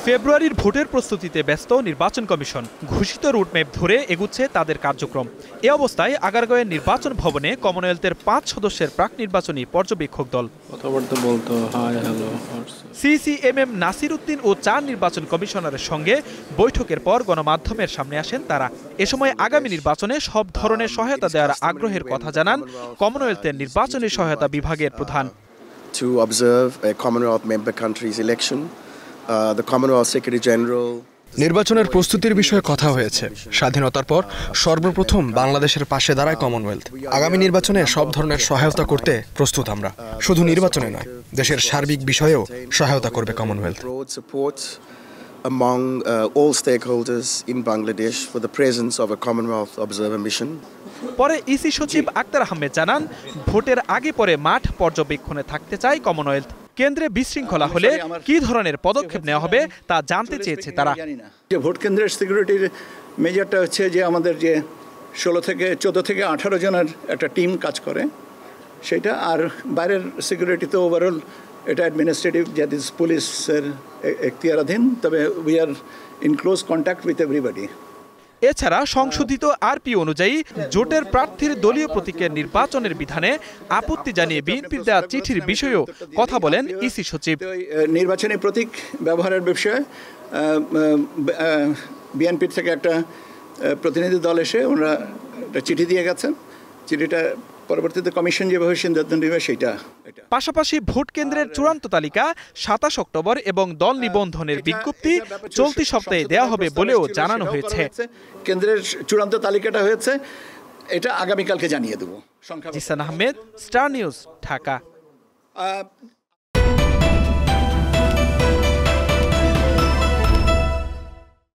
ফেব্রুয়ারির ভোটের প্রস্তুতিতে ব্যস্ত নির্বাচন কমিশন। ঘোষিত রুটম্যাপ ধরে এগুচ্ছে তাদের কার্যক্রম। এ অবস্থায় আগারগাঁওয়ের নির্বাচন ভবনে কমনওয়েলথের ৫ সদস্যের প্রাক নির্বাচনী পর্যবেক্ষক দল সিসিএমএম নাসির উদ্দিন ও ৪ নির্বাচন কমিশনারের সঙ্গে বৈঠকের পর গণমাধ্যমের সামনে আসেন তারা। এ সময় আগামী নির্বাচনে সব ধরনের সহায়তা দেওয়ার আগ্রহের কথা জানান কমনওয়েলথের নির্বাচনী সহায়তা বিভাগের প্রধান। To observe a Commonwealth member country's election, the Commonwealth Secretary General. নির্বাচনের প্রস্তুতির বিষয়ে কথা হয়েছে। স্বাধীনতার পর সর্বপ্রথম বাংলাদেশের পাশে দাঁড়ায় কমনওয়েলথ। আগামী নির্বাচনে সব ধরনের সহায়তা করতে প্রস্তুত আমরা। শুধু নির্বাচনে নয়, দেশের সার্বিক বিষয়েও সহায়তা করবে Commonwealth. Among all stakeholders in Bangladesh for the presence of a Commonwealth observer mission. পরে ইসি সচিব আক্তার আহমেদ জানান, ভোটের আগে পরে মাঠ পর্যবেক্ষণে থাকতে চায় কমনওয়েলথ। কেন্দ্রে বিশৃঙ্খলা হলে কি ধরনের পদক্ষেপ নেওয়া হবে তা জানতে চেয়েছে তারা। যে ভোট কেন্দ্রের সিকিউরিটির মেজারটা হচ্ছে যে আমাদের যে 14 থেকে 18 জনের একটা টিম কাজ করে সেটা, আর বাইরের সিকিউরিটি তো ওভারঅল এটা অ্যাডমিনিস্ট্রেটিভ দ্যাট ইজ পুলিশের এখতিয়ারাধীন, তবে we are in close contact with everybody. এছাড়া সংশোধিত আরপি অনুযায়ী জোটের প্রার্থীর দলীয় প্রতীকের নির্বাচনের বিধানে আপত্তি জানিয়ে বিএনপির দেওয়া চিঠির বিষয়েও কথা বলেন ইসি সচিব। নির্বাচনী প্রতীক ব্যবহারের বিষয়ে বিএনপির থেকে একটা প্রতিনিধি দল এসে ওনারা একটা চিঠি দিয়ে গেছেন। চিঠিটা পরবর্তীতে কমিশন যেভাবে সিদ্ধান্ত নেবে সেইটা। পাশাপাশি ভোট কেন্দ্রের চূড়ান্ত তালিকা ২৭ অক্টোবর এবং দল নিবন্ধনের বিজ্ঞপ্তি চলতি সপ্তাহে দেওয়া হবে বলেও জানানো হয়েছে। কেন্দ্রের চূড়ান্ত তালিকাটা হয়েছে, এটা আগামীকালকে জানিয়ে দেব। Zisan Ahmed, star news, Dhaka.